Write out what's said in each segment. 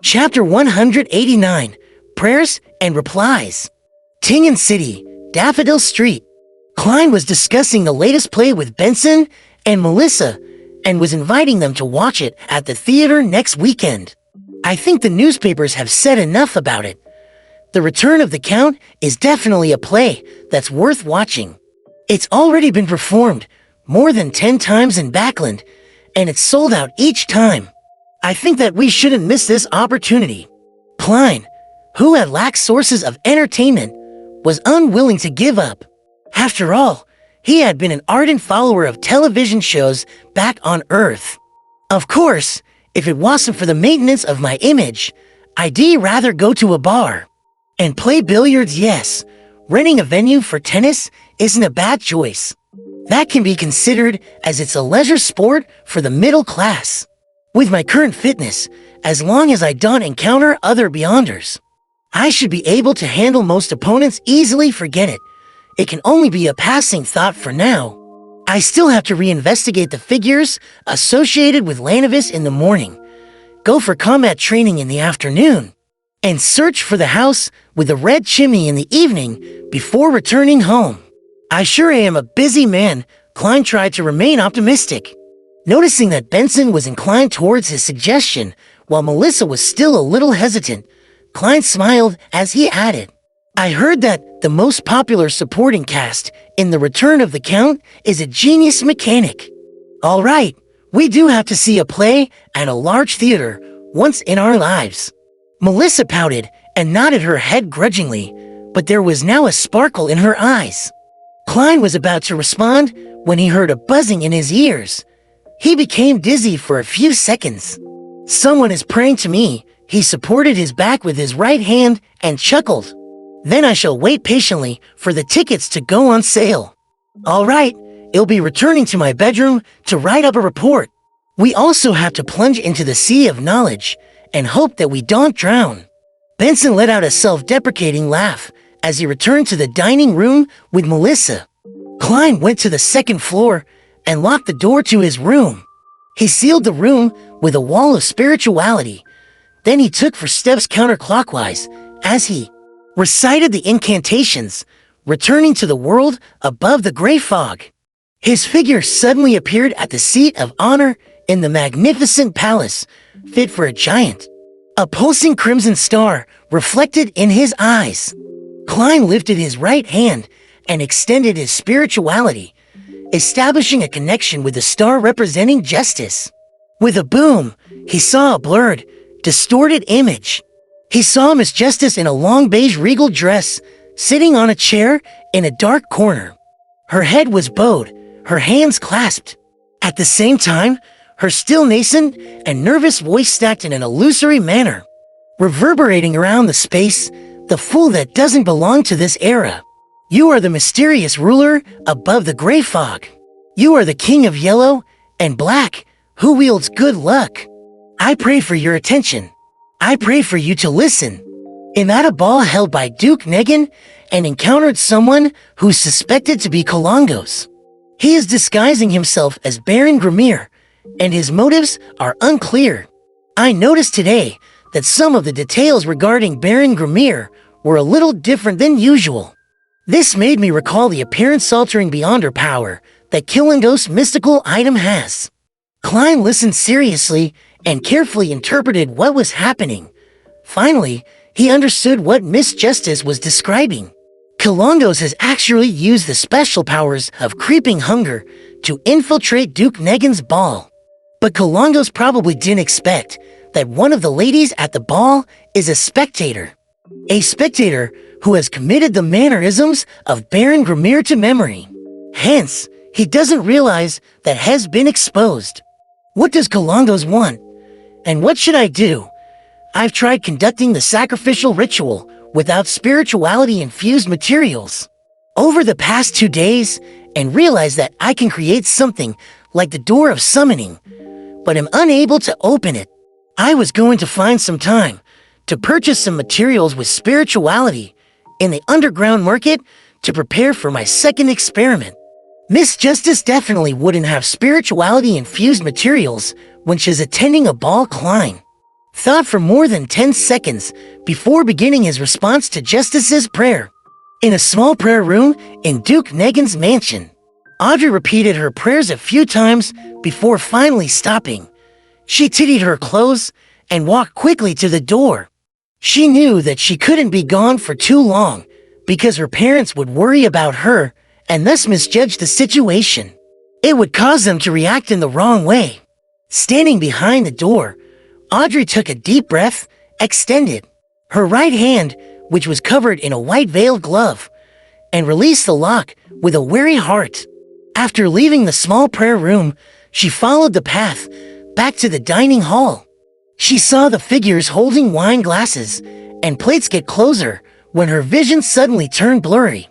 Chapter 189, Prayers and Replies. Tingen City, Daffodil Street. Klein was discussing the latest play with Benson and Melissa and was inviting them to watch it at the theater next weekend. I think the newspapers have said enough about it. The Return of the Count is definitely a play that's worth watching. It's already been performed more than 10 times in Backland, and it's sold out each time. I think that we shouldn't miss this opportunity. Klein, who had lacked sources of entertainment, was unwilling to give up. After all, he had been an ardent follower of television shows back on Earth. Of course, if it wasn't for the maintenance of my image, I'd rather go to a bar. And play billiards, yes. Renting a venue for tennis isn't a bad choice. That can be considered as it's a leisure sport for the middle class. With my current fitness, as long as I don't encounter other beyonders, I should be able to handle most opponents easily. Forget it. It can only be a passing thought for now. I still have to reinvestigate the figures associated with Lanavis in the morning, go for combat training in the afternoon, and search for the house with the red chimney in the evening before returning home. I sure am a busy man. Klein tried to remain optimistic. Noticing that Benson was inclined towards his suggestion, while Melissa was still a little hesitant, Klein smiled as he added, I heard that the most popular supporting cast in The Return of the Count is a genius mechanic. All right, we do have to see a play at a large theater once in our lives. Melissa pouted and nodded her head grudgingly, but there was now a sparkle in her eyes. Klein was about to respond when he heard a buzzing in his ears. He became dizzy for a few seconds. Someone is praying to me. He supported his back with his right hand and chuckled. Then I shall wait patiently for the tickets to go on sale. All right, I'll be returning to my bedroom to write up a report. We also have to plunge into the sea of knowledge and hope that we don't drown. Benson let out a self-deprecating laugh as he returned to the dining room with Melissa. Klein went to the second floor and locked the door to his room. He sealed the room with a wall of spirituality. Then he took 4 steps counterclockwise as he recited the incantations, returning to the world above the gray fog. His figure suddenly appeared at the seat of honor in the magnificent palace, fit for a giant. A pulsing crimson star reflected in his eyes. Klein lifted his right hand and extended his spirituality, establishing a connection with the star representing justice. With a boom, he saw a blurred, distorted image. He saw Miss Justice in a long beige regal dress, sitting on a chair in a dark corner. Her head was bowed, her hands clasped. At the same time, her still nascent and nervous voice stacked in an illusory manner, reverberating around the space, the fool that doesn't belong to this era. You are the mysterious ruler above the gray fog. You are the king of yellow and black who wields good luck. I pray for your attention. I pray for you to listen. I'm at a ball held by Duke Negan and encountered someone who's suspected to be Kolongos. He is disguising himself as Baron Grimir, and his motives are unclear. I noticed today that some of the details regarding Baron Grimir were a little different than usual. This made me recall the appearance-altering beyonder power that Kolongos' mystical item has. Klein listened seriously and carefully interpreted what was happening. Finally, he understood what Miss Justice was describing. Kolongos has actually used the special powers of creeping hunger to infiltrate Duke Negan's ball. But Kolongos probably didn't expect that one of the ladies at the ball is a spectator. A spectator who has committed the mannerisms of Baron Grimir to memory. Hence, he doesn't realize that has been exposed. What does Kolongos want? And what should I do? I've tried conducting the sacrificial ritual without spirituality-infused materials over the past 2 days and realized that I can create something like the Door of Summoning, but am unable to open it. I was going to find some time to purchase some materials with spirituality in the underground market to prepare for my second experiment. Miss Justice definitely wouldn't have spirituality-infused materials when she's attending a ball. Klein thought for more than 10 seconds before beginning his response to Justice's prayer. In a small prayer room in Duke Negan's mansion, Audrey repeated her prayers a few times before finally stopping. She tidied her clothes and walked quickly to the door. She knew that she couldn't be gone for too long because her parents would worry about her and thus misjudge the situation. It would cause them to react in the wrong way. Standing behind the door, Audrey took a deep breath, extended her right hand, which was covered in a white veiled glove, and released the lock with a wary heart. After leaving the small prayer room, she followed the path back to the dining hall. She saw the figures holding wine glasses and plates get closer when her vision suddenly turned blurry.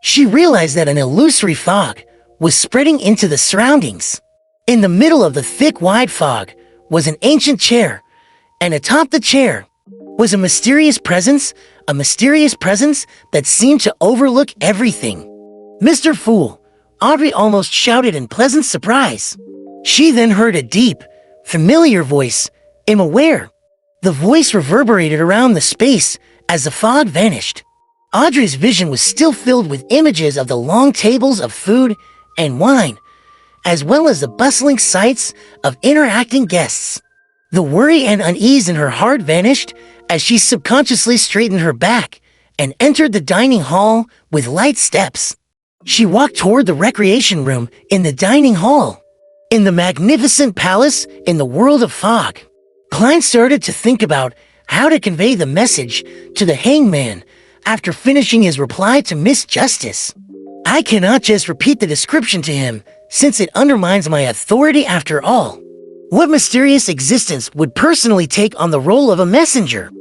She realized that an illusory fog was spreading into the surroundings. In the middle of the thick, wide fog was an ancient chair, and atop the chair was a mysterious presence that seemed to overlook everything. "Mr. Fool," Audrey almost shouted in pleasant surprise. She then heard a deep, familiar voice, "I'm aware." The voice reverberated around the space as the fog vanished. Audrey's vision was still filled with images of the long tables of food and wine, as well as the bustling sights of interacting guests. The worry and unease in her heart vanished as she subconsciously straightened her back and entered the dining hall with light steps. She walked toward the recreation room in the dining hall. In the magnificent palace in the world of fog, Klein started to think about how to convey the message to the hangman after finishing his reply to Miss Justice. "I cannot just repeat the description to him, since it undermines my authority after all. What mysterious existence would personally take on the role of a messenger?"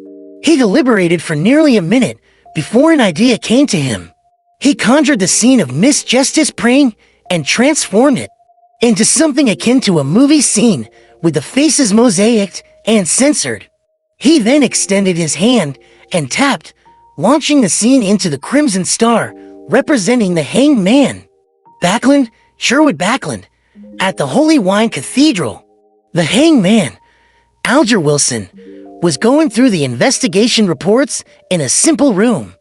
He deliberated for nearly a minute before an idea came to him. He conjured the scene of Miss Justice praying and transformed it into something akin to a movie scene with the faces mosaicked and censored. He then extended his hand and tapped, launching the scene into the crimson star representing the hanged man. Backlund, Sherwood Backlund, at the Holy Wine Cathedral. The hanged man, Alger Wilson, was going through the investigation reports in a simple room,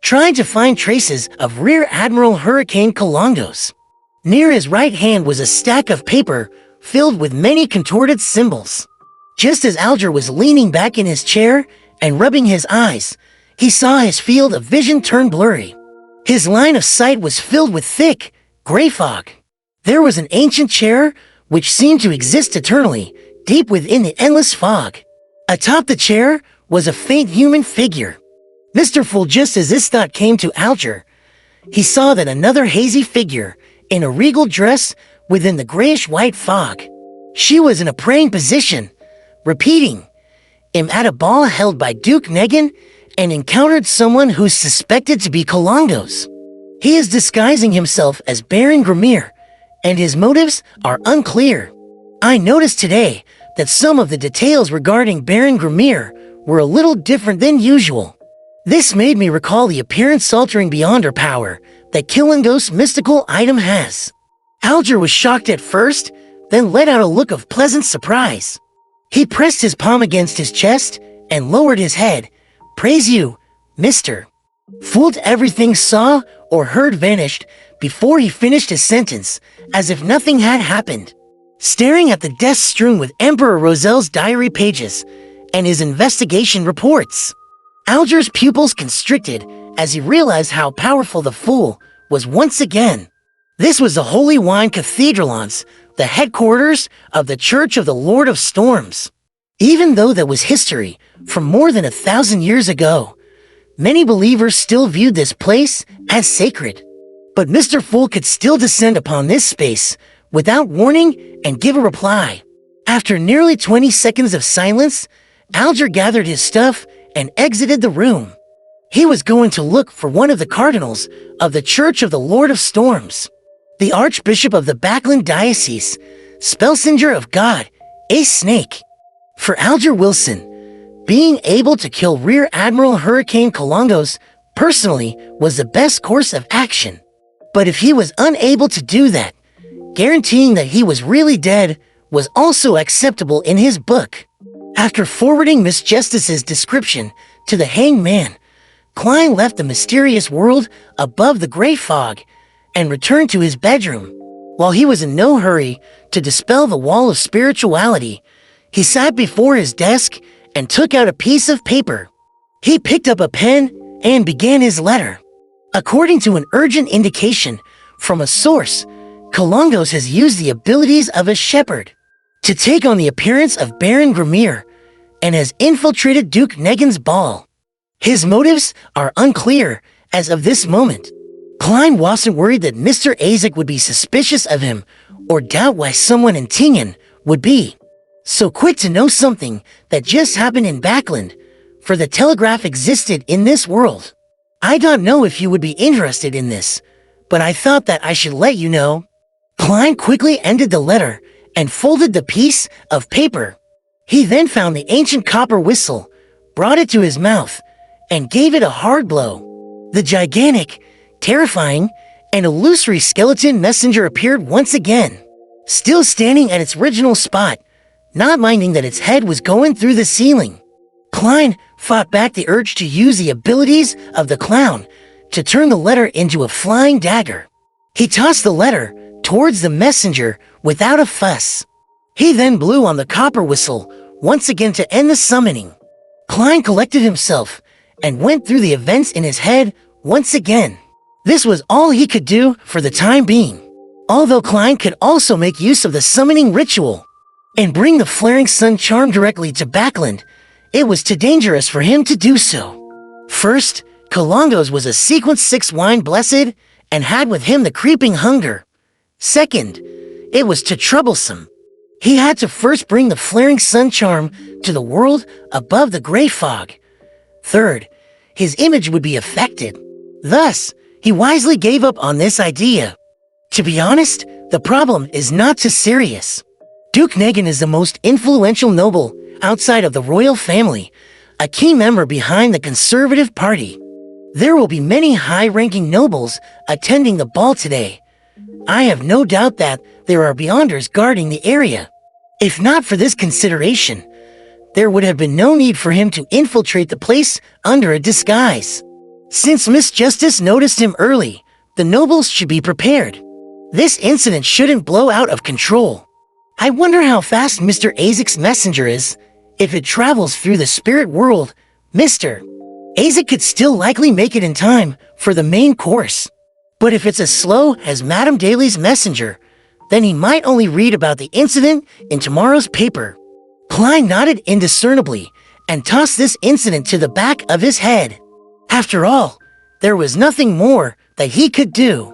trying to find traces of Rear Admiral Hurricane Colondos. Near his right hand was a stack of paper filled with many contorted symbols. Just as Alger was leaning back in his chair and rubbing his eyes, he saw his field of vision turn blurry. His line of sight was filled with thick, gray fog. There was an ancient chair which seemed to exist eternally, deep within the endless fog. Atop the chair was a faint human figure. Mr. Fool, just as this thought came to Alger, he saw that another hazy figure in a regal dress within the grayish-white fog. She was in a praying position, repeating, "I'm at a ball held by Duke Negan and encountered someone who's suspected to be Colondos. He is disguising himself as Baron Grimir, and his motives are unclear. I noticed today that some of the details regarding Baron Grimir were a little different than usual. This made me recall the appearance-altering beyonder power that Killenghost's mystical item has." Alger was shocked at first, then let out a look of pleasant surprise. He pressed his palm against his chest and lowered his head. "Praise you, Mr. Fool." Everything saw or heard vanished before he finished his sentence, as if nothing had happened. Staring at the desk strewn with Emperor Roselle's diary pages and his investigation reports, Alger's pupils constricted as he realized how powerful the Fool was once again. This was the Holy Wine Cathedralons, the headquarters of the Church of the Lord of Storms. Even though that was history from more than 1,000 years ago, many believers still viewed this place as sacred. But Mr. Fool could still descend upon this space without warning and give a reply. After nearly 20 seconds of silence, Alger gathered his stuff and exited the room. He was going to look for one of the cardinals of the Church of the Lord of Storms, the Archbishop of the Backlund Diocese, Spellsinger of God, a snake. For Alger Wilson, being able to kill Rear Admiral Hurricane Colondos personally was the best course of action. But if he was unable to do that, guaranteeing that he was really dead was also acceptable in his book. After forwarding Miss Justice's description to the hanged man, Klein left the mysterious world above the gray fog and returned to his bedroom. While he was in no hurry to dispel the wall of spirituality, he sat before his desk and took out a piece of paper. He picked up a pen and began his letter. According to an urgent indication from a source, Kalongos has used the abilities of a shepherd to take on the appearance of Baron Grimir and has infiltrated Duke Negan's ball. His motives are unclear as of this moment. Klein wasn't worried that Mr. Azek would be suspicious of him or doubt why someone in Tingen would be so quick to know something that just happened in Backland, for the telegraph existed in this world. I don't know if you would be interested in this, but I thought that I should let you know. Klein quickly ended the letter and folded the piece of paper. He then found the ancient copper whistle, brought it to his mouth, and gave it a hard blow. The gigantic, terrifying, and illusory skeleton messenger appeared once again, still standing at its original spot, not minding that its head was going through the ceiling. Klein fought back the urge to use the abilities of the clown to turn the letter into a flying dagger. He tossed the letter towards the messenger without a fuss. He then blew on the copper whistle once again to end the summoning. Klein collected himself and went through the events in his head once again. This was all he could do for the time being. Although Klein could also make use of the summoning ritual and bring the flaring sun charm directly to Backland, it was too dangerous for him to do so. First, Kalongos was a sequence 6 wine blessed and had with him the creeping hunger. Second, it was too troublesome. He had to first bring the flaring sun charm to the world above the gray fog. Third, his image would be affected. Thus, he wisely gave up on this idea. To be honest, the problem is not too serious. Duke Negan is the most influential noble outside of the royal family, a key member behind the Conservative Party. There will be many high-ranking nobles attending the ball today. I have no doubt that there are Beyonders guarding the area. If not for this consideration, there would have been no need for him to infiltrate the place under a disguise. Since Miss Justice noticed him early, the nobles should be prepared. This incident shouldn't blow out of control. I wonder how fast Mr. Azek's messenger is. If it travels through the spirit world, Mr. Azek could still likely make it in time for the main course. But if it's as slow as Madame Daly's messenger, then he might only read about the incident in tomorrow's paper. Klein nodded indiscernibly and tossed this incident to the back of his head. After all, there was nothing more that he could do.